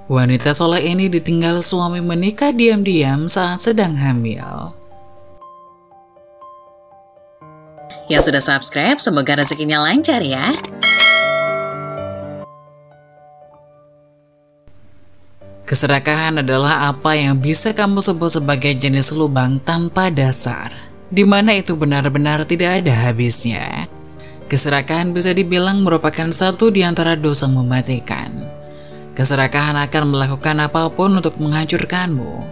Wanita soleh ini ditinggal suami menikah diam-diam saat sedang hamil. Yang sudah subscribe, semoga rezekinya lancar ya. Keserakahan adalah apa yang bisa kamu sebut sebagai jenis lubang tanpa dasar, di mana itu benar-benar tidak ada habisnya. Keserakahan bisa dibilang merupakan satu di antara dosa mematikan. Keserakahan akan melakukan apapun untuk menghancurkanmu.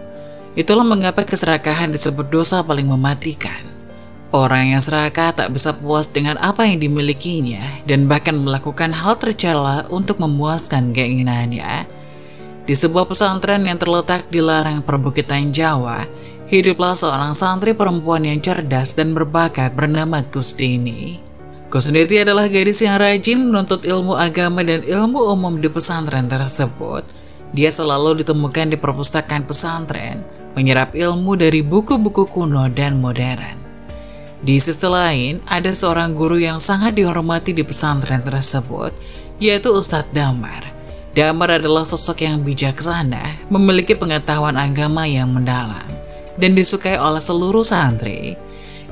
Itulah mengapa keserakahan disebut dosa paling mematikan. Orang yang serakah tak bisa puas dengan apa yang dimilikinya dan bahkan melakukan hal tercela untuk memuaskan keinginannya. Di sebuah pesantren yang terletak di lereng perbukitan Jawa, hiduplah seorang santri perempuan yang cerdas dan berbakat bernama Kustini. Kusniti adalah gadis yang rajin menuntut ilmu agama dan ilmu umum di pesantren tersebut. Dia selalu ditemukan di perpustakaan pesantren, menyerap ilmu dari buku-buku kuno dan modern. Di sisi lain, ada seorang guru yang sangat dihormati di pesantren tersebut, yaitu Ustadz Damar. Damar adalah sosok yang bijaksana, memiliki pengetahuan agama yang mendalam, dan disukai oleh seluruh santri.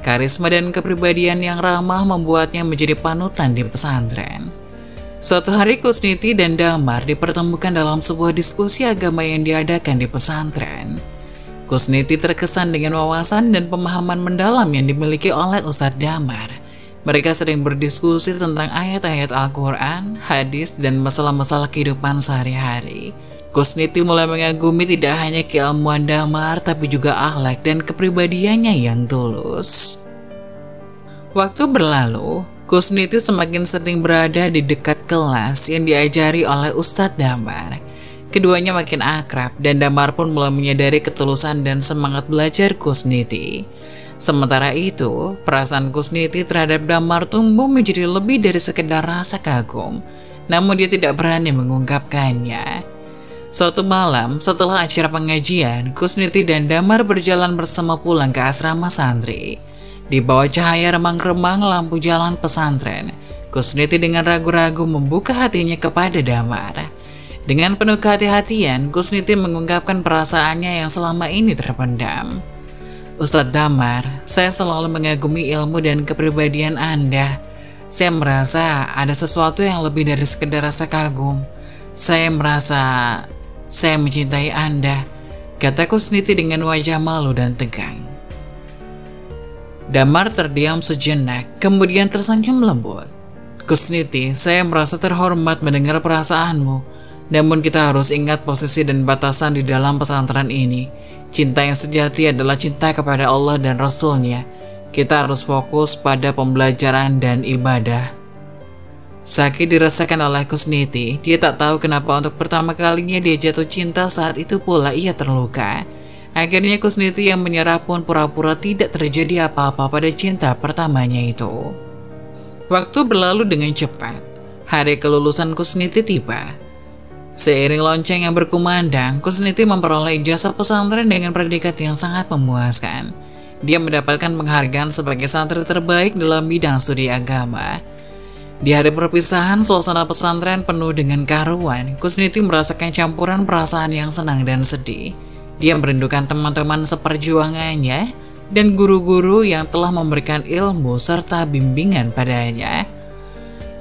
Karisma dan kepribadian yang ramah membuatnya menjadi panutan di pesantren. Suatu hari Kusniti dan Damar dipertemukan dalam sebuah diskusi agama yang diadakan di pesantren. Kusniti terkesan dengan wawasan dan pemahaman mendalam yang dimiliki oleh Ustadz Damar. Mereka sering berdiskusi tentang ayat-ayat Al-Quran, hadis, dan masalah-masalah kehidupan sehari-hari. Kusniti mulai mengagumi tidak hanya keilmuan Damar, tapi juga akhlak dan kepribadiannya yang tulus. Waktu berlalu, Kusniti semakin sering berada di dekat kelas yang diajari oleh Ustadz Damar. Keduanya makin akrab, dan Damar pun mulai menyadari ketulusan dan semangat belajar Kusniti. Sementara itu, perasaan Kusniti terhadap Damar tumbuh menjadi lebih dari sekedar rasa kagum, namun dia tidak berani mengungkapkannya. Suatu malam, setelah acara pengajian, Kusniti dan Damar berjalan bersama pulang ke asrama santri. Di bawah cahaya remang-remang lampu jalan pesantren, Kusniti dengan ragu-ragu membuka hatinya kepada Damar. Dengan penuh kehati-hatian, Kusniti mengungkapkan perasaannya yang selama ini terpendam. Ustadz Damar, saya selalu mengagumi ilmu dan kepribadian Anda. Saya merasa ada sesuatu yang lebih dari sekedar rasa kagum. Saya merasa saya mencintai Anda, kata Kusniti dengan wajah malu dan tegang. Damar terdiam sejenak, kemudian tersenyum lembut. Kusniti, saya merasa terhormat mendengar perasaanmu. Namun kita harus ingat posisi dan batasan di dalam pesantren ini. Cinta yang sejati adalah cinta kepada Allah dan Rasul-Nya. Kita harus fokus pada pembelajaran dan ibadah. Sakit dirasakan oleh Kusniti. Dia tak tahu kenapa untuk pertama kalinya dia jatuh cinta, saat itu pula ia terluka. Akhirnya Kusniti yang menyerah pun pura-pura tidak terjadi apa-apa pada cinta pertamanya itu. Waktu berlalu dengan cepat. Hari kelulusan Kusniti tiba. Seiring lonceng yang berkumandang, Kusniti memperoleh ijazah pesantren dengan predikat yang sangat memuaskan. Dia mendapatkan penghargaan sebagai santri terbaik dalam bidang studi agama. Di hari perpisahan, suasana pesantren penuh dengan keharuan. Kusniti merasakan campuran perasaan yang senang dan sedih. Dia merindukan teman-teman seperjuangannya dan guru-guru yang telah memberikan ilmu serta bimbingan padanya.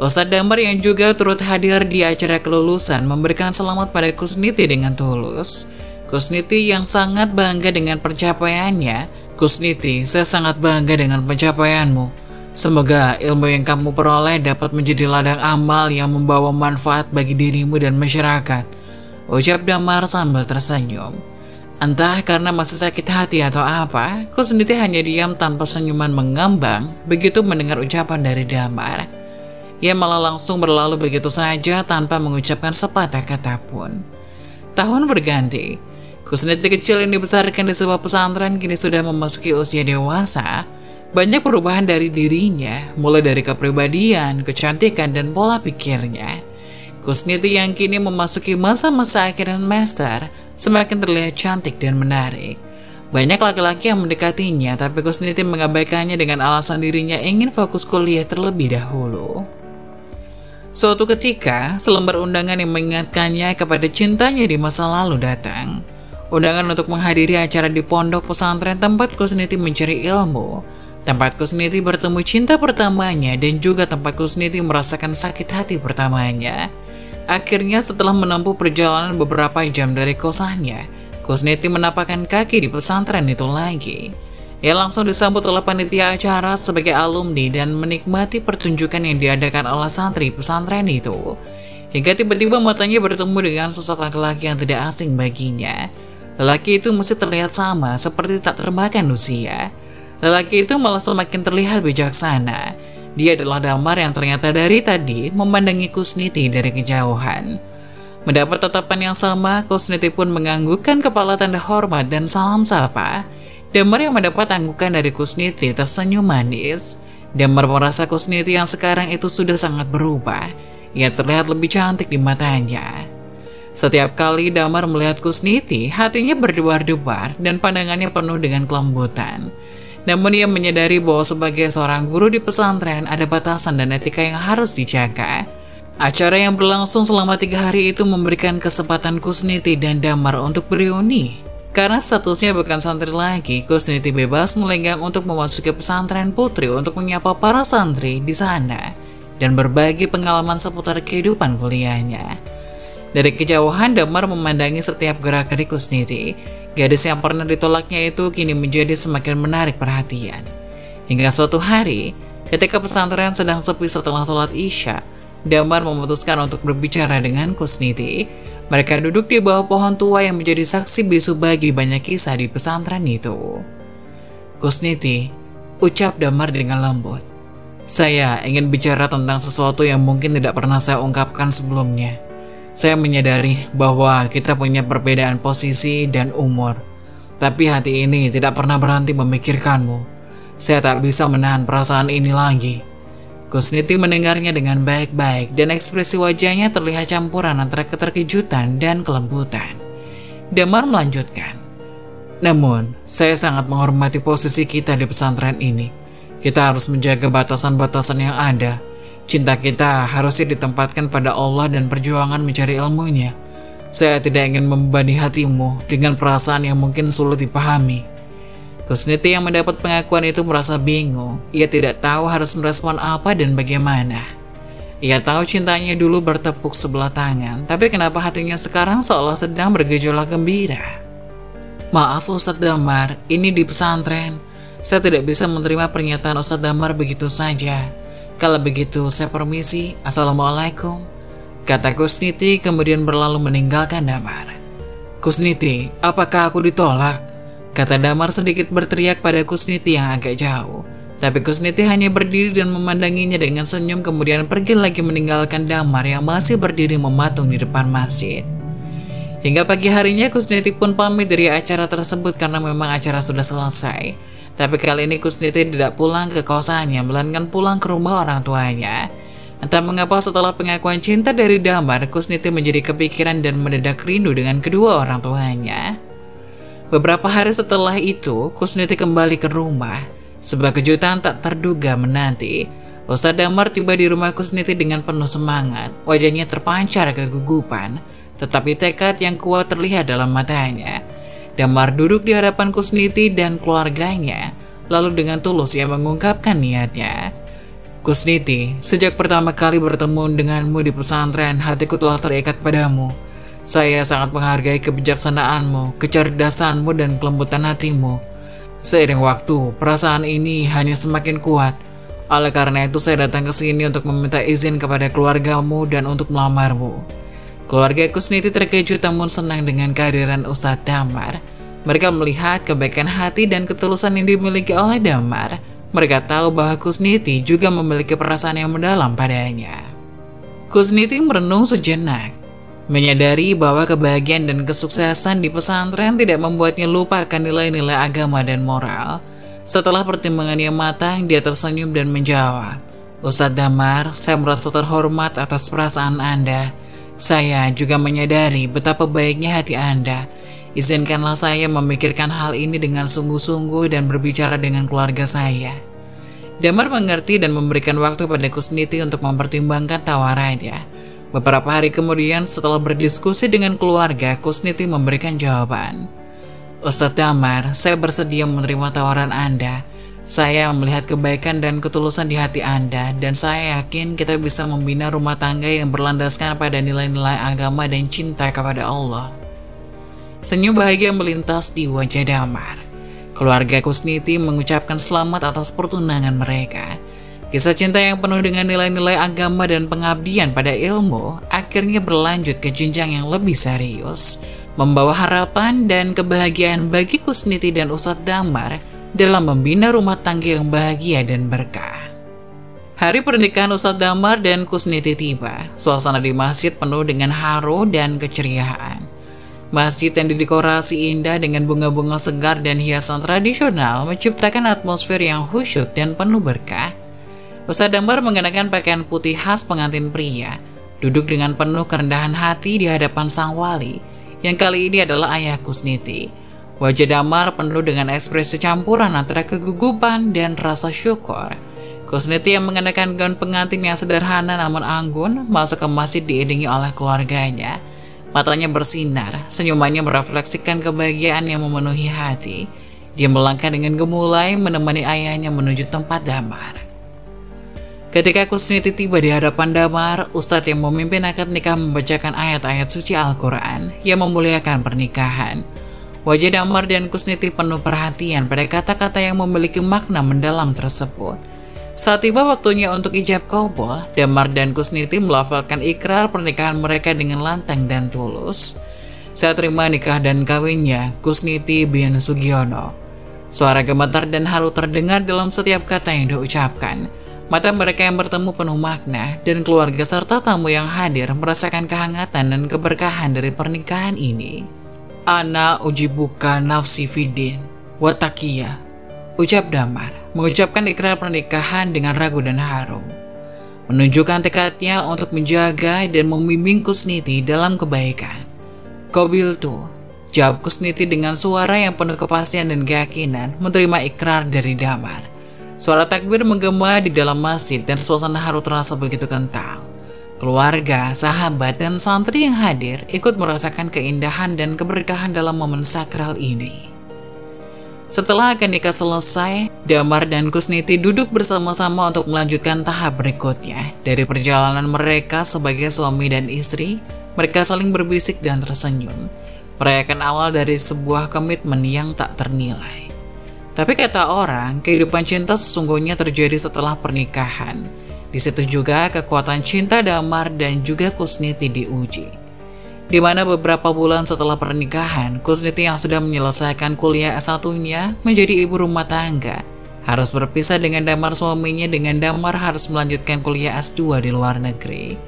Ustadz Damar yang juga turut hadir di acara kelulusan memberikan selamat pada Kusniti dengan tulus. Kusniti yang sangat bangga dengan pencapaiannya. Kusniti, saya sangat bangga dengan pencapaianmu. Semoga ilmu yang kamu peroleh dapat menjadi ladang amal yang membawa manfaat bagi dirimu dan masyarakat, ucap Damar sambil tersenyum. Entah karena masih sakit hati atau apa, Kusniti hanya diam tanpa senyuman mengambang begitu mendengar ucapan dari Damar. Ia malah langsung berlalu begitu saja tanpa mengucapkan sepatah kata pun. Tahun berganti. Kusniti kecil yang dibesarkan di sebuah pesantren kini sudah memasuki usia dewasa. Banyak perubahan dari dirinya, mulai dari kepribadian, kecantikan, dan pola pikirnya. Kusniti yang kini memasuki masa-masa akhir semester semakin terlihat cantik dan menarik. Banyak laki-laki yang mendekatinya, tapi Kusniti mengabaikannya dengan alasan dirinya ingin fokus kuliah terlebih dahulu. Suatu ketika, selembar undangan yang mengingatkannya kepada cintanya di masa lalu datang. Undangan untuk menghadiri acara di pondok pesantren tempat Kusniti mencari ilmu, tempat Kusniti bertemu cinta pertamanya, dan juga tempat Kusniti merasakan sakit hati pertamanya. Akhirnya setelah menempuh perjalanan beberapa jam dari kosannya, Kusniti menapakkan kaki di pesantren itu lagi. Ia langsung disambut oleh panitia acara sebagai alumni dan menikmati pertunjukan yang diadakan oleh santri pesantren itu. Hingga tiba-tiba matanya bertemu dengan sosok laki-laki yang tidak asing baginya. Lelaki itu masih terlihat sama seperti tak termakan usia. Lelaki itu malah semakin terlihat bijaksana. Dia adalah Damar yang ternyata dari tadi memandangi Kusniti dari kejauhan. Mendapat tatapan yang sama, Kusniti pun menganggukkan kepala tanda hormat dan salam sapa. Damar yang mendapat anggukan dari Kusniti tersenyum manis. Damar merasa Kusniti yang sekarang itu sudah sangat berubah. Ia terlihat lebih cantik di matanya. Setiap kali Damar melihat Kusniti, hatinya berdebar-debar dan pandangannya penuh dengan kelembutan. Namun ia menyadari bahwa sebagai seorang guru di pesantren ada batasan dan etika yang harus dijaga. Acara yang berlangsung selama 3 hari itu memberikan kesempatan Kusniti dan Damar untuk bereuni. Karena statusnya bukan santri lagi, Kusniti bebas melenggang untuk memasuki pesantren putri untuk menyapa para santri di sana dan berbagi pengalaman seputar kehidupan kuliahnya. Dari kejauhan, Damar memandangi setiap gerak-gerik Kusniti. Gadis yang pernah ditolaknya itu kini menjadi semakin menarik perhatian. Hingga suatu hari, ketika pesantren sedang sepi setelah sholat Isya, Damar memutuskan untuk berbicara dengan Kusniti. Mereka duduk di bawah pohon tua yang menjadi saksi bisu bagi banyak kisah di pesantren itu. Kusniti, ucap Damar dengan lembut. Saya ingin bicara tentang sesuatu yang mungkin tidak pernah saya ungkapkan sebelumnya. Saya menyadari bahwa kita punya perbedaan posisi dan umur. Tapi hati ini tidak pernah berhenti memikirkanmu. Saya tak bisa menahan perasaan ini lagi. Kusniti mendengarnya dengan baik-baik dan ekspresi wajahnya terlihat campuran antara keterkejutan dan kelembutan. Damar melanjutkan, namun saya sangat menghormati posisi kita di pesantren ini. Kita harus menjaga batasan-batasan yang ada. Cinta kita harusnya ditempatkan pada Allah dan perjuangan mencari ilmunya. Saya tidak ingin membebani hatimu dengan perasaan yang mungkin sulit dipahami. Kusniti yang mendapat pengakuan itu merasa bingung. Ia tidak tahu harus merespon apa dan bagaimana. Ia tahu cintanya dulu bertepuk sebelah tangan, tapi kenapa hatinya sekarang seolah sedang bergejolak gembira? Maaf Ustadz Damar, ini di pesantren. Saya tidak bisa menerima pernyataan Ustadz Damar begitu saja. Kalau begitu saya permisi, Assalamualaikum, kata Kusniti kemudian berlalu meninggalkan Damar. Kusniti, apakah aku ditolak? Kata Damar sedikit berteriak pada Kusniti yang agak jauh. Tapi Kusniti hanya berdiri dan memandanginya dengan senyum kemudian pergi lagi meninggalkan Damar yang masih berdiri mematung di depan masjid. Hingga pagi harinya Kusniti pun pamit dari acara tersebut karena memang acara sudah selesai. Tapi kali ini Kusniti tidak pulang ke kosannya melainkan pulang ke rumah orang tuanya. Entah mengapa setelah pengakuan cinta dari Damar, Kusniti menjadi kepikiran dan mendadak rindu dengan kedua orang tuanya. Beberapa hari setelah itu, Kusniti kembali ke rumah. Sebuah kejutan tak terduga menanti. Ustadz Damar tiba di rumah Kusniti dengan penuh semangat. Wajahnya terpancar kegugupan, tetapi tekad yang kuat terlihat dalam matanya. Damar duduk di hadapan Kusniti dan keluarganya, lalu dengan tulus ia mengungkapkan niatnya. Kusniti, sejak pertama kali bertemu denganmu di pesantren, hatiku telah terikat padamu. Saya sangat menghargai kebijaksanaanmu, kecerdasanmu, dan kelembutan hatimu. Seiring waktu, perasaan ini hanya semakin kuat. Oleh karena itu saya datang ke sini untuk meminta izin kepada keluargamu dan untuk melamarmu. Keluarga Kusniti terkejut namun senang dengan kehadiran Ustadz Damar. Mereka melihat kebaikan hati dan ketulusan yang dimiliki oleh Damar. Mereka tahu bahwa Kusniti juga memiliki perasaan yang mendalam padanya. Kusniti merenung sejenak. Menyadari bahwa kebahagiaan dan kesuksesan di pesantren tidak membuatnya lupa akan nilai-nilai agama dan moral. Setelah pertimbangan yang matang, dia tersenyum dan menjawab, Ustadz Damar, saya merasa terhormat atas perasaan Anda. Saya juga menyadari betapa baiknya hati Anda. Izinkanlah saya memikirkan hal ini dengan sungguh-sungguh dan berbicara dengan keluarga saya. Damar mengerti dan memberikan waktu pada Kusniti untuk mempertimbangkan tawarannya. Beberapa hari kemudian setelah berdiskusi dengan keluarga, Kusniti memberikan jawaban. Ustadz Damar, saya bersedia menerima tawaran Anda. Saya melihat kebaikan dan ketulusan di hati Anda, dan saya yakin kita bisa membina rumah tangga yang berlandaskan pada nilai-nilai agama dan cinta kepada Allah. Senyum bahagia melintas di wajah Damar. Keluarga Kusniti mengucapkan selamat atas pertunangan mereka. Kisah cinta yang penuh dengan nilai-nilai agama dan pengabdian pada ilmu akhirnya berlanjut ke jenjang yang lebih serius, membawa harapan dan kebahagiaan bagi Kusniti dan Ustadz Damar dalam membina rumah tangga yang bahagia dan berkah. Hari pernikahan Ustadz Damar dan Kusniti tiba. Suasana di masjid penuh dengan haru dan keceriaan. Masjid yang didekorasi indah dengan bunga-bunga segar dan hiasan tradisional menciptakan atmosfer yang khusyuk dan penuh berkah. Ustadz Damar mengenakan pakaian putih khas pengantin pria, duduk dengan penuh kerendahan hati di hadapan sang wali, yang kali ini adalah ayah Kusniti. Wajah Damar penuh dengan ekspresi campuran antara kegugupan dan rasa syukur. Kusniti yang mengenakan gaun pengantin yang sederhana namun anggun masuk ke masjid diiringi oleh keluarganya. Matanya bersinar, senyumannya merefleksikan kebahagiaan yang memenuhi hati. Dia melangkah dengan gemulai menemani ayahnya menuju tempat Damar. Ketika Kusniti tiba di hadapan Damar, Ustadz yang memimpin akad nikah membacakan ayat-ayat suci Al-Quran yang memuliakan pernikahan. Wajah Damar dan Kusniti penuh perhatian pada kata-kata yang memiliki makna mendalam tersebut. Saat tiba waktunya untuk ijab qabul, Damar dan Kusniti melafalkan ikrar pernikahan mereka dengan lantang dan tulus. Saat terima nikah dan kawinnya, Kusniti bin Sugiono. Suara gemetar dan haru terdengar dalam setiap kata yang diucapkan. Mata mereka yang bertemu penuh makna, dan keluarga serta tamu yang hadir merasakan kehangatan dan keberkahan dari pernikahan ini. Ana ujibuka nafsi fidin, watakia, ucap Damar, mengucapkan ikrar pernikahan dengan ragu dan haru. Menunjukkan tekadnya untuk menjaga dan membimbing Kusniti dalam kebaikan. Qabiltu, jawab Kusniti dengan suara yang penuh kepastian dan keyakinan menerima ikrar dari Damar. Suara takbir menggema di dalam masjid dan suasana haru terasa begitu kental. Keluarga, sahabat, dan santri yang hadir ikut merasakan keindahan dan keberkahan dalam momen sakral ini. Setelah akad nikah selesai, Damar dan Kusniti duduk bersama-sama untuk melanjutkan tahap berikutnya. Dari perjalanan mereka sebagai suami dan istri, mereka saling berbisik dan tersenyum. Merayakan awal dari sebuah komitmen yang tak ternilai. Tapi kata orang, kehidupan cinta sesungguhnya terjadi setelah pernikahan. Di situ juga kekuatan cinta Damar dan juga Kusniti diuji. Di mana beberapa bulan setelah pernikahan, Kusniti yang sudah menyelesaikan kuliah S1-nya menjadi ibu rumah tangga, harus berpisah dengan Damar suaminya dengan Damar harus melanjutkan kuliah S2 di luar negeri.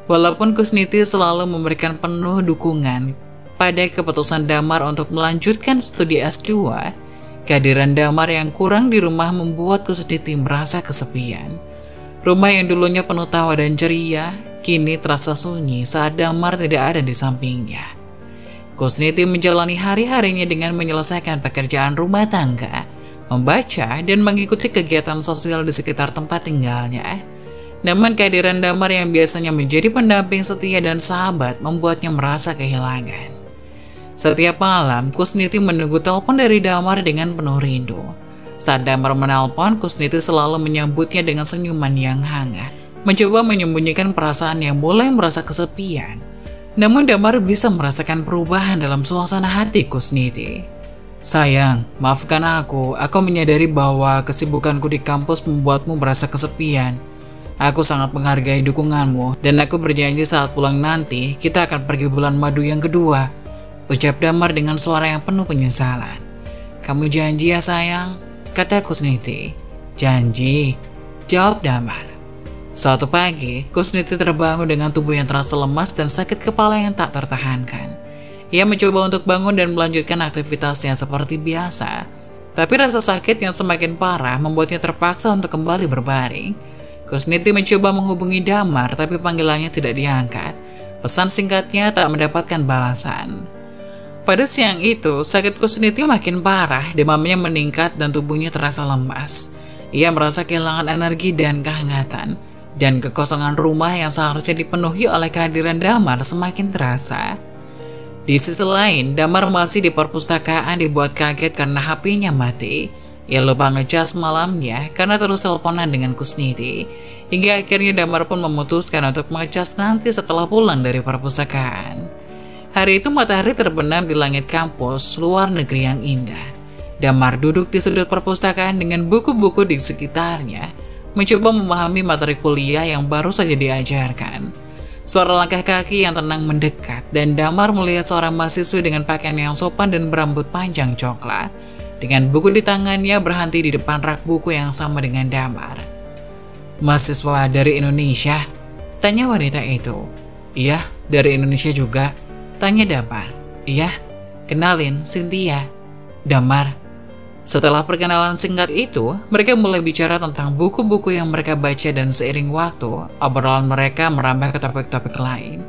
Walaupun Kusniti selalu memberikan penuh dukungan pada keputusan Damar untuk melanjutkan studi S2, kehadiran Damar yang kurang di rumah membuat Kusniti merasa kesepian. Rumah yang dulunya penuh tawa dan ceria, kini terasa sunyi saat Damar tidak ada di sampingnya. Kusniti menjalani hari-harinya dengan menyelesaikan pekerjaan rumah tangga, membaca, dan mengikuti kegiatan sosial di sekitar tempat tinggalnya. Namun kehadiran Damar yang biasanya menjadi pendamping setia dan sahabat membuatnya merasa kehilangan. Setiap malam, Kusniti menunggu telepon dari Damar dengan penuh rindu. Saat Damar menelpon, Kusniti selalu menyambutnya dengan senyuman yang hangat, mencoba menyembunyikan perasaan yang mulai merasa kesepian. Namun Damar bisa merasakan perubahan dalam suasana hati Kusniti. Sayang, maafkan aku menyadari bahwa kesibukanku di kampus membuatmu merasa kesepian. Aku sangat menghargai dukunganmu, dan aku berjanji saat pulang nanti, kita akan pergi bulan madu yang kedua, ucap Damar dengan suara yang penuh penyesalan. Kamu janji ya sayang? Kata Kusniti. Janji, jawab Damar. Suatu pagi, Kusniti terbangun dengan tubuh yang terasa lemas dan sakit kepala yang tak tertahankan. Ia mencoba untuk bangun dan melanjutkan aktivitasnya seperti biasa. Tapi rasa sakit yang semakin parah membuatnya terpaksa untuk kembali berbaring. Kusniti mencoba menghubungi Damar, tapi panggilannya tidak diangkat. Pesan singkatnya tak mendapatkan balasan. Pada siang itu, sakit Kusniti makin parah, demamnya meningkat dan tubuhnya terasa lemas. Ia merasa kehilangan energi dan kehangatan, dan kekosongan rumah yang seharusnya dipenuhi oleh kehadiran Damar semakin terasa. Di sisi lain, Damar masih di perpustakaan dibuat kaget karena HP-nya mati. Ia lupa ngecas malamnya karena terus teleponan dengan Kusniti, hingga akhirnya Damar pun memutuskan untuk ngecas nanti setelah pulang dari perpustakaan. Hari itu matahari terbenam di langit kampus luar negeri yang indah. Damar duduk di sudut perpustakaan dengan buku-buku di sekitarnya, mencoba memahami materi kuliah yang baru saja diajarkan. Suara langkah kaki yang tenang mendekat, dan Damar melihat seorang mahasiswa dengan pakaian yang sopan dan berambut panjang coklat. Dengan buku di tangannya berhenti di depan rak buku yang sama dengan Damar. "Mahasiswa dari Indonesia?" tanya wanita itu. "Iya, dari Indonesia juga," tanya Damar. "Iya, kenalin, Cynthia." "Damar." Setelah perkenalan singkat itu, mereka mulai bicara tentang buku-buku yang mereka baca, dan seiring waktu, obrolan mereka merambah ke topik-topik lain.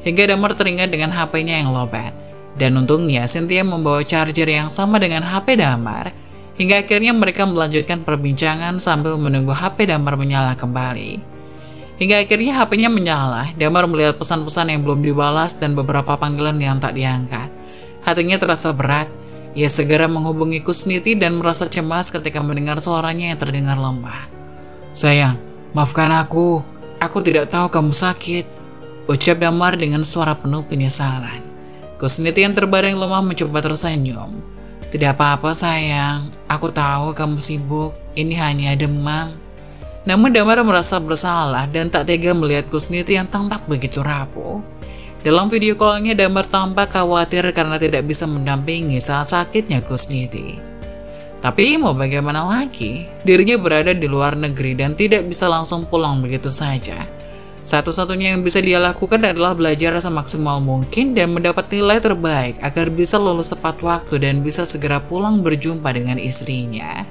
Hingga Damar teringat dengan HP-nya yang lowbat, dan untungnya Cynthia membawa charger yang sama dengan HP Damar. Hingga akhirnya mereka melanjutkan perbincangan sambil menunggu HP Damar menyala kembali. Hingga akhirnya HP-nya menyala, Damar melihat pesan-pesan yang belum dibalas dan beberapa panggilan yang tak diangkat. Hatinya terasa berat. Ia segera menghubungi Kusniti dan merasa cemas ketika mendengar suaranya yang terdengar lemah. "Sayang, maafkan aku tidak tahu kamu sakit," ucap Damar dengan suara penuh penyesalan. Kusniti yang terbaring lemah mencoba tersenyum. "Tidak apa-apa sayang, aku tahu kamu sibuk, ini hanya demam." Namun Damar merasa bersalah dan tak tega melihat Kusniti yang tampak begitu rapuh. Dalam video call-nya, Damar tampak khawatir karena tidak bisa mendampingi saat sakitnya Kusniti. Tapi mau bagaimana lagi, dirinya berada di luar negeri dan tidak bisa langsung pulang begitu saja. Satu-satunya yang bisa dia lakukan adalah belajar semaksimal mungkin dan mendapat nilai terbaik agar bisa lulus tepat waktu dan bisa segera pulang berjumpa dengan istrinya.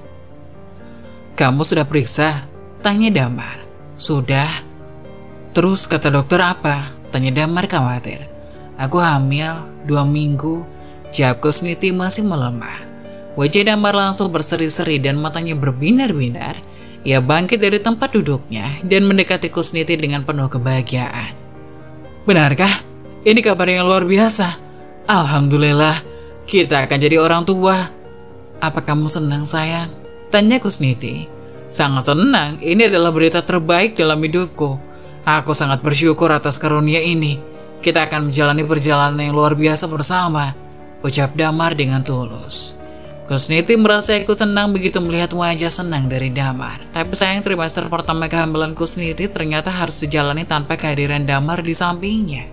"Kamu sudah periksa?" tanya Damar. "Sudah." "Terus kata dokter apa?" tanya Damar khawatir. "Aku hamil 2 minggu, jawab Kusniti masih melemah. Wajah Damar langsung berseri-seri dan matanya berbinar-binar. Ia bangkit dari tempat duduknya dan mendekati Kusniti dengan penuh kebahagiaan. "Benarkah? Ini kabar yang luar biasa. Alhamdulillah, kita akan jadi orang tua." "Apa kamu senang sayang?" tanya Kusniti. "Sangat senang, ini adalah berita terbaik dalam hidupku. Aku sangat bersyukur atas karunia ini. Kita akan menjalani perjalanan yang luar biasa bersama," ucap Damar dengan tulus. Kusniti merasa ikut senang begitu melihat wajah senang dari Damar. Tapi sayang, trimester pertama kehamilan Kusniti ternyata harus dijalani tanpa kehadiran Damar di sampingnya.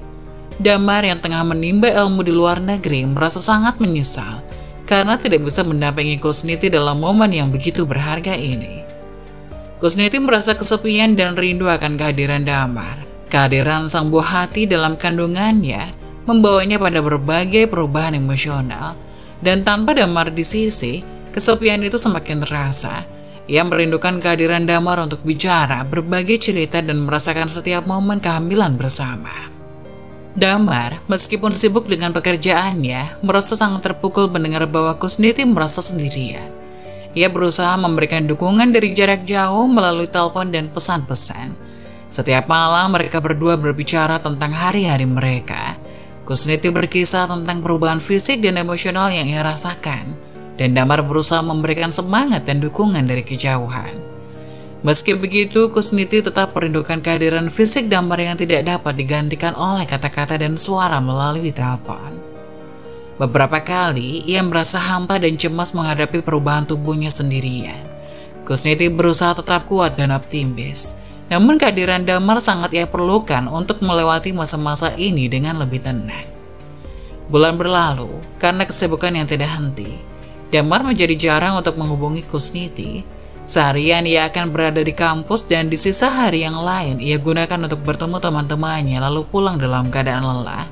Damar yang tengah menimba ilmu di luar negeri merasa sangat menyesal karena tidak bisa mendampingi Kusniti dalam momen yang begitu berharga ini. Kusniti merasa kesepian dan rindu akan kehadiran Damar. Kehadiran sang buah hati dalam kandungannya membawanya pada berbagai perubahan emosional, dan tanpa Damar di sisi, kesepian itu semakin terasa. Ia merindukan kehadiran Damar untuk bicara, berbagi cerita, dan merasakan setiap momen kehamilan bersama. Damar, meskipun sibuk dengan pekerjaannya, merasa sangat terpukul mendengar bahwa Kusniti merasa sendirian. Ia berusaha memberikan dukungan dari jarak jauh melalui telepon dan pesan-pesan. Setiap malam mereka berdua berbicara tentang hari-hari mereka. Kusniti berkisah tentang perubahan fisik dan emosional yang ia rasakan, dan Damar berusaha memberikan semangat dan dukungan dari kejauhan. Meski begitu, Kusniti tetap merindukan kehadiran fisik Damar yang tidak dapat digantikan oleh kata-kata dan suara melalui telepon. Beberapa kali, ia merasa hampa dan cemas menghadapi perubahan tubuhnya sendirian. Kusniti berusaha tetap kuat dan optimis. Namun kehadiran Damar sangat ia perlukan untuk melewati masa-masa ini dengan lebih tenang. Bulan berlalu, karena kesibukan yang tidak henti, Damar menjadi jarang untuk menghubungi Kusniti. Seharian ia akan berada di kampus dan di sisa hari yang lain ia gunakan untuk bertemu teman-temannya lalu pulang dalam keadaan lelah.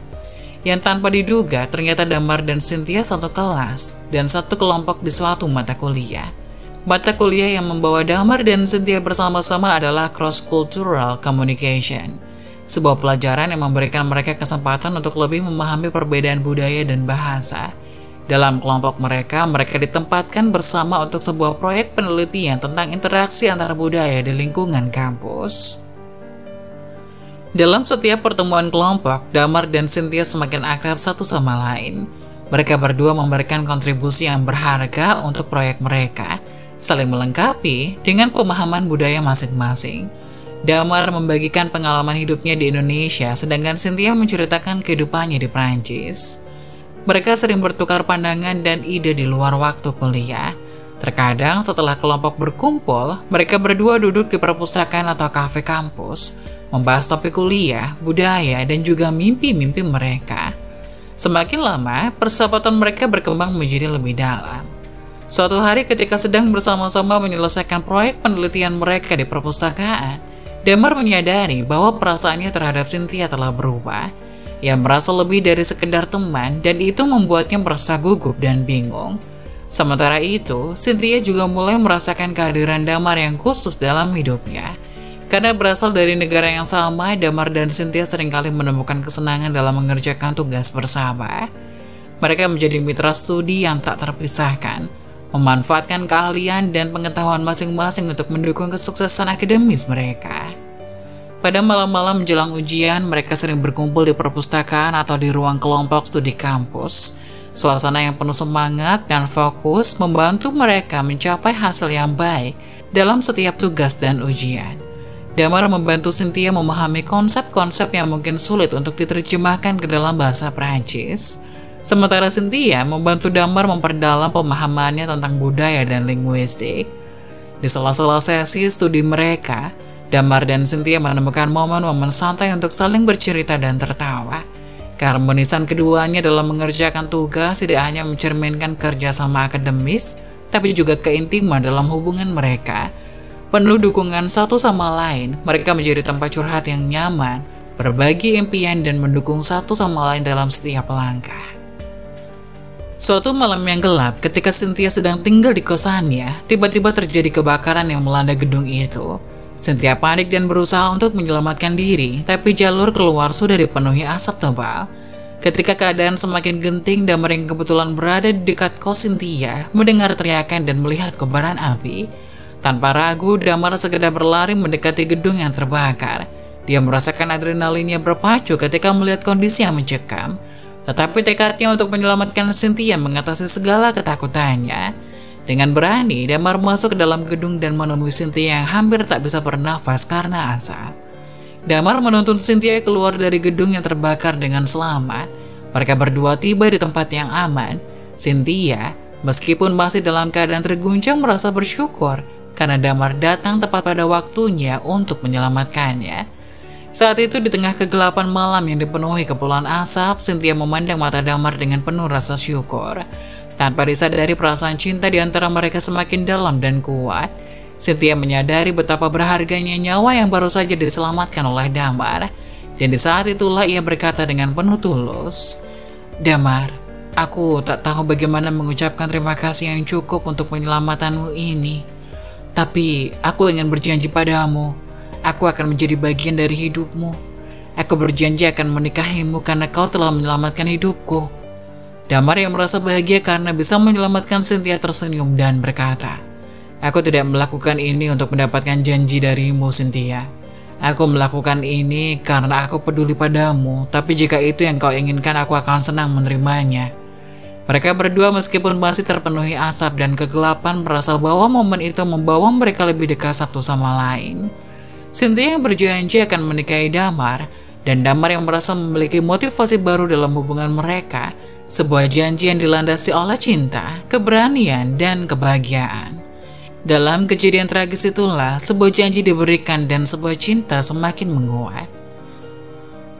Yang tanpa diduga ternyata Damar dan Cynthia satu kelas dan satu kelompok di suatu mata kuliah. Mata kuliah yang membawa Damar dan Cynthia bersama-sama adalah Cross Cultural Communication, sebuah pelajaran yang memberikan mereka kesempatan untuk lebih memahami perbedaan budaya dan bahasa. Dalam kelompok mereka ditempatkan bersama untuk sebuah proyek penelitian tentang interaksi antar budaya di lingkungan kampus. Dalam setiap pertemuan kelompok, Damar dan Cynthia semakin akrab satu sama lain. Mereka berdua memberikan kontribusi yang berharga untuk proyek mereka, saling melengkapi dengan pemahaman budaya masing-masing. Damar membagikan pengalaman hidupnya di Indonesia, sedangkan Cynthia menceritakan kehidupannya di Prancis. Mereka sering bertukar pandangan dan ide di luar waktu kuliah. Terkadang setelah kelompok berkumpul, mereka berdua duduk di perpustakaan atau kafe kampus, membahas topik kuliah, budaya, dan juga mimpi-mimpi mereka. Semakin lama, persahabatan mereka berkembang menjadi lebih dalam. Suatu hari ketika sedang bersama-sama menyelesaikan proyek penelitian mereka di perpustakaan, Damar menyadari bahwa perasaannya terhadap Cynthia telah berubah. Ia merasa lebih dari sekedar teman dan itu membuatnya merasa gugup dan bingung. Sementara itu, Cynthia juga mulai merasakan kehadiran Damar yang khusus dalam hidupnya. Karena berasal dari negara yang sama, Damar dan Cynthia seringkali menemukan kesenangan dalam mengerjakan tugas bersama. Mereka menjadi mitra studi yang tak terpisahkan, memanfaatkan keahlian dan pengetahuan masing-masing untuk mendukung kesuksesan akademis mereka. Pada malam-malam menjelang ujian, mereka sering berkumpul di perpustakaan atau di ruang kelompok studi kampus. Suasana yang penuh semangat dan fokus membantu mereka mencapai hasil yang baik dalam setiap tugas dan ujian. Damar membantu Cynthia memahami konsep-konsep yang mungkin sulit untuk diterjemahkan ke dalam bahasa Prancis. Sementara Cynthia membantu Damar memperdalam pemahamannya tentang budaya dan linguistik. Di sela-sela sesi studi mereka, Damar dan Cynthia menemukan momen-momen santai untuk saling bercerita dan tertawa. Keharmonisan keduanya dalam mengerjakan tugas tidak hanya mencerminkan kerjasama akademis, tapi juga keintiman dalam hubungan mereka. Penuh dukungan satu sama lain, mereka menjadi tempat curhat yang nyaman, berbagi impian dan mendukung satu sama lain dalam setiap langkah. Suatu malam yang gelap, ketika Cynthia sedang tinggal di kosannya, tiba-tiba terjadi kebakaran yang melanda gedung itu. Cynthia panik dan berusaha untuk menyelamatkan diri, tapi jalur keluar sudah dipenuhi asap tebal. Ketika keadaan semakin genting, Damar yang kebetulan berada di dekat kos Cynthia mendengar teriakan dan melihat kobaran api. Tanpa ragu, Damar segera berlari mendekati gedung yang terbakar. Dia merasakan adrenalinnya berpacu ketika melihat kondisi yang mencekam. Tetapi tekadnya untuk menyelamatkan Cynthia mengatasi segala ketakutannya. Dengan berani, Damar masuk ke dalam gedung dan menemui Cynthia yang hampir tak bisa bernafas karena asap. Damar menuntun Cynthia keluar dari gedung yang terbakar dengan selamat. Mereka berdua tiba di tempat yang aman. Cynthia, meskipun masih dalam keadaan terguncang, merasa bersyukur karena Damar datang tepat pada waktunya untuk menyelamatkannya. Saat itu di tengah kegelapan malam yang dipenuhi kepulan asap, Cynthia memandang mata Damar dengan penuh rasa syukur. Tanpa disadari, perasaan cinta di antara mereka semakin dalam dan kuat. Cynthia menyadari betapa berharganya nyawa yang baru saja diselamatkan oleh Damar. Dan di saat itulah ia berkata dengan penuh tulus, "Damar, aku tak tahu bagaimana mengucapkan terima kasih yang cukup untuk penyelamatanmu ini. Tapi aku ingin berjanji padamu, aku akan menjadi bagian dari hidupmu. Aku berjanji akan menikahimu karena kau telah menyelamatkan hidupku." Damar yang merasa bahagia karena bisa menyelamatkan Cynthia tersenyum dan berkata, "Aku tidak melakukan ini untuk mendapatkan janji darimu, Cynthia. Aku melakukan ini karena aku peduli padamu, tapi jika itu yang kau inginkan, aku akan senang menerimanya." Mereka berdua meskipun masih terpenuhi asap dan kegelapan merasa bahwa momen itu membawa mereka lebih dekat satu sama lain. Cynthia yang berjanji akan menikahi Damar, dan Damar yang merasa memiliki motivasi baru dalam hubungan mereka, sebuah janji yang dilandasi oleh cinta, keberanian, dan kebahagiaan. Dalam kejadian tragis itulah sebuah janji diberikan dan sebuah cinta semakin menguat.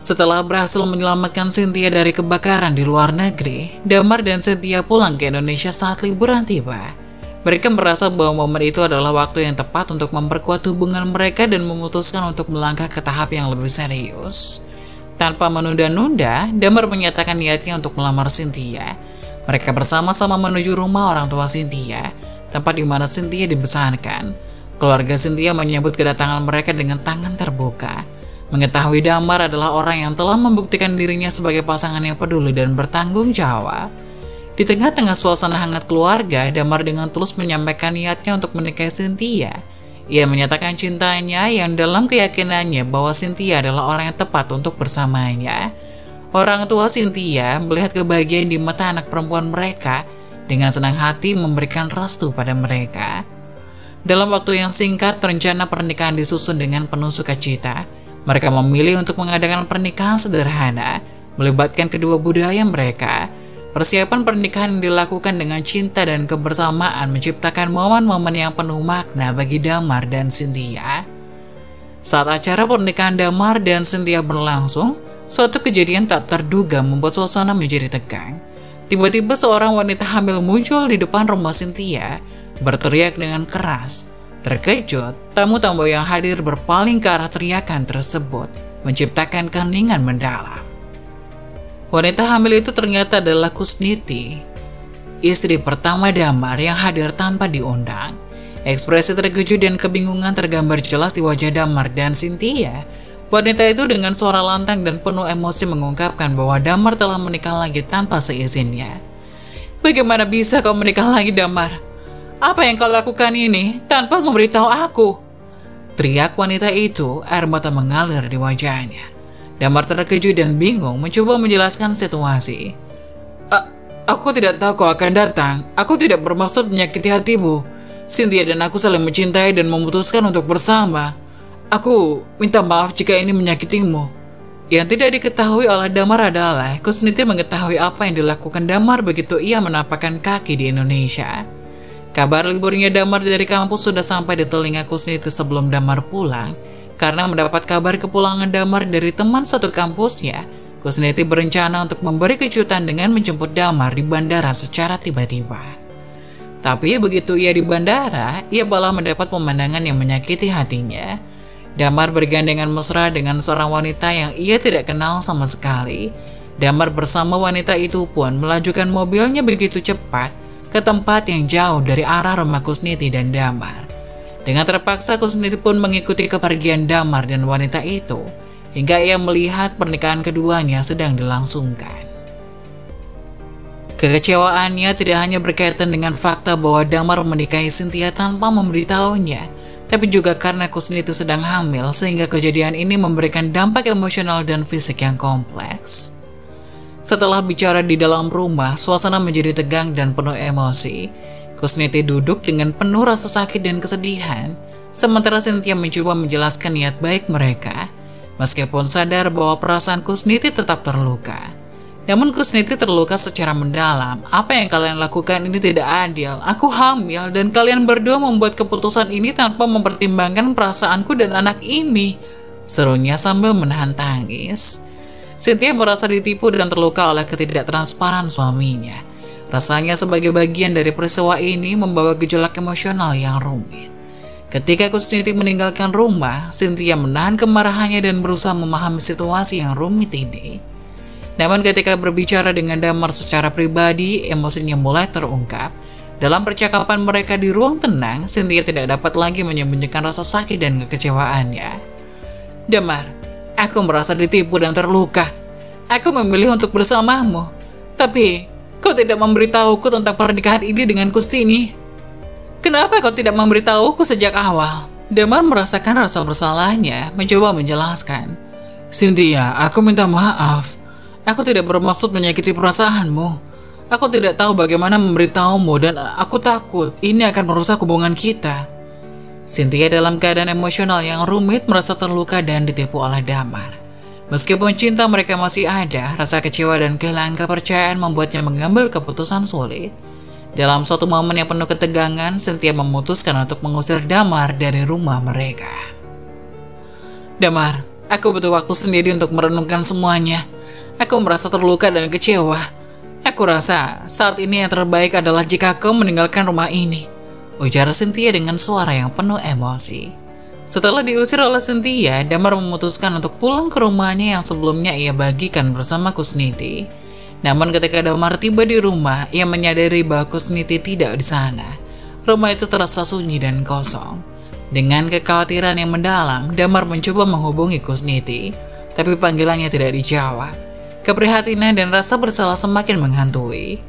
Setelah berhasil menyelamatkan Cynthia dari kebakaran di luar negeri, Damar dan Cynthia pulang ke Indonesia saat liburan tiba. Mereka merasa bahwa momen itu adalah waktu yang tepat untuk memperkuat hubungan mereka dan memutuskan untuk melangkah ke tahap yang lebih serius. Tanpa menunda-nunda, Damar menyatakan niatnya untuk melamar Cynthia. Mereka bersama-sama menuju rumah orang tua Cynthia, tempat di mana Cynthia dibesarkan. Keluarga Cynthia menyambut kedatangan mereka dengan tangan terbuka. Mengetahui Damar adalah orang yang telah membuktikan dirinya sebagai pasangan yang peduli dan bertanggung jawab. Di tengah-tengah suasana hangat keluarga, Damar dengan tulus menyampaikan niatnya untuk menikahi Cynthia. Ia menyatakan cintanya yang dalam keyakinannya bahwa Cynthia adalah orang yang tepat untuk bersamanya. Orang tua Cynthia melihat kebahagiaan di mata anak perempuan mereka, dengan senang hati memberikan restu pada mereka. Dalam waktu yang singkat, rencana pernikahan disusun dengan penuh sukacita. Mereka memilih untuk mengadakan pernikahan sederhana, melibatkan kedua budaya mereka. Persiapan pernikahan yang dilakukan dengan cinta dan kebersamaan menciptakan momen-momen yang penuh makna bagi Damar dan Cynthia. Saat acara pernikahan Damar dan Cynthia berlangsung, suatu kejadian tak terduga membuat suasana menjadi tegang. Tiba-tiba seorang wanita hamil muncul di depan rumah Cynthia, berteriak dengan keras. Terkejut, tamu-tamu yang hadir berpaling ke arah teriakan tersebut, menciptakan keheningan mendalam. Wanita hamil itu ternyata adalah Kusniti, istri pertama Damar yang hadir tanpa diundang. Ekspresi terkejut dan kebingungan tergambar jelas di wajah Damar dan Cynthia. Wanita itu dengan suara lantang dan penuh emosi mengungkapkan bahwa Damar telah menikah lagi tanpa seizinnya. "Bagaimana bisa kau menikah lagi, Damar? Apa yang kau lakukan ini tanpa memberitahu aku?" teriak wanita itu, air mata mengalir di wajahnya. Damar terkejut dan bingung mencoba menjelaskan situasi. Aku tidak tahu kau akan datang. Aku tidak bermaksud menyakiti hatimu. Cynthia dan aku saling mencintai dan memutuskan untuk bersama. Aku minta maaf jika ini menyakitimu." Yang tidak diketahui oleh Damar adalah Kusniti mengetahui apa yang dilakukan Damar begitu ia menapakkan kaki di Indonesia. Kabar liburnya Damar dari kampus sudah sampai di telinga Kusniti sebelum Damar pulang. Karena mendapat kabar kepulangan Damar dari teman satu kampusnya, Kusniti berencana untuk memberi kejutan dengan menjemput Damar di bandara secara tiba-tiba. Tapi begitu ia di bandara, ia malah mendapat pemandangan yang menyakiti hatinya. Damar bergandengan mesra dengan seorang wanita yang ia tidak kenal sama sekali. Damar bersama wanita itu pun melajukan mobilnya begitu cepat ke tempat yang jauh dari arah rumah Kusniti dan Damar. Dengan terpaksa Kusniti pun mengikuti kepergian Damar dan wanita itu, hingga ia melihat pernikahan keduanya sedang dilangsungkan. Kekecewaannya tidak hanya berkaitan dengan fakta bahwa Damar menikahi Cynthia tanpa memberitahunya, tapi juga karena Kusniti sedang hamil sehingga kejadian ini memberikan dampak emosional dan fisik yang kompleks. Setelah bicara di dalam rumah, suasana menjadi tegang dan penuh emosi. Kusniti duduk dengan penuh rasa sakit dan kesedihan, sementara Cynthia mencoba menjelaskan niat baik mereka, meskipun sadar bahwa perasaan Kusniti tetap terluka. Namun Kusniti terluka secara mendalam. "Apa yang kalian lakukan ini tidak adil. Aku hamil dan kalian berdua membuat keputusan ini tanpa mempertimbangkan perasaanku dan anak ini," serunya sambil menahan tangis. Cynthia merasa ditipu dan terluka oleh ketidaktransparan suaminya. Rasanya sebagai bagian dari peristiwa ini membawa gejolak emosional yang rumit. Ketika Kusniti meninggalkan rumah, Cynthia menahan kemarahannya dan berusaha memahami situasi yang rumit ini. Namun ketika berbicara dengan Damar secara pribadi, emosinya mulai terungkap. Dalam percakapan mereka di ruang tenang, Cynthia tidak dapat lagi menyembunyikan rasa sakit dan kekecewaannya. "Damar, aku merasa ditipu dan terluka. Aku memilih untuk bersamamu. Tapi kau tidak memberitahuku tentang pernikahan ini dengan Kusniti. Kenapa kau tidak memberitahuku sejak awal?" Damar merasakan rasa bersalahnya, mencoba menjelaskan. "Cynthia, aku minta maaf. Aku tidak bermaksud menyakiti perasaanmu. Aku tidak tahu bagaimana memberitahumu dan aku takut ini akan merusak hubungan kita." Cynthia dalam keadaan emosional yang rumit merasa terluka dan ditipu oleh Damar. Meskipun cinta mereka masih ada, rasa kecewa dan kehilangan kepercayaan membuatnya mengambil keputusan sulit. Dalam suatu momen yang penuh ketegangan, Cynthia memutuskan untuk mengusir Damar dari rumah mereka. "Damar, aku butuh waktu sendiri untuk merenungkan semuanya. Aku merasa terluka dan kecewa. Aku rasa saat ini yang terbaik adalah jika kau meninggalkan rumah ini," ujar Cynthia dengan suara yang penuh emosi. Setelah diusir oleh Cynthia, Damar memutuskan untuk pulang ke rumahnya yang sebelumnya ia bagikan bersama Kusniti. Namun ketika Damar tiba di rumah, ia menyadari bahwa Kusniti tidak di sana. Rumah itu terasa sunyi dan kosong. Dengan kekhawatiran yang mendalam, Damar mencoba menghubungi Kusniti, tapi panggilannya tidak dijawab. Keprihatinan dan rasa bersalah semakin menghantui.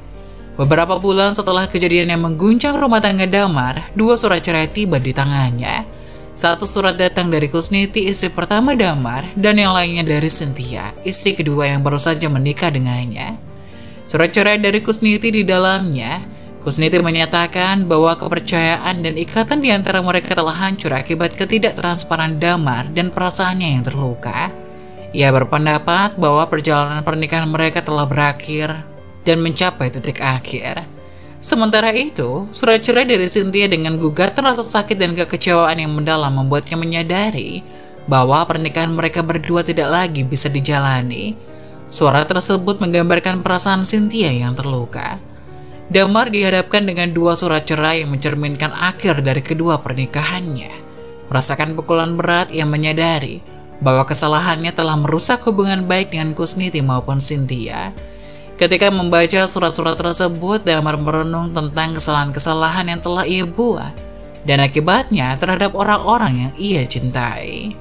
Beberapa bulan setelah kejadian yang mengguncang rumah tangga Damar, 2 surat cerai tiba di tangannya. Satu surat datang dari Kusniti, istri pertama Damar, dan yang lainnya dari Cynthia, istri kedua yang baru saja menikah dengannya. Surat cerai dari Kusniti di dalamnya, Kusniti menyatakan bahwa kepercayaan dan ikatan di antara mereka telah hancur akibat ketidaktransparan Damar dan perasaannya yang terluka. Ia berpendapat bahwa perjalanan pernikahan mereka telah berakhir dan mencapai titik akhir. Sementara itu, surat cerai dari Cynthia dengan gugatan rasa sakit dan kekecewaan yang mendalam membuatnya menyadari bahwa pernikahan mereka berdua tidak lagi bisa dijalani. Surat tersebut menggambarkan perasaan Cynthia yang terluka. Damar dihadapkan dengan 2 surat cerai yang mencerminkan akhir dari kedua pernikahannya. Merasakan pukulan berat, ia menyadari bahwa kesalahannya telah merusak hubungan baik dengan Kusniti maupun Cynthia. Ketika membaca surat-surat tersebut, Damar merenung tentang kesalahan-kesalahan yang telah ia buat dan akibatnya terhadap orang-orang yang ia cintai.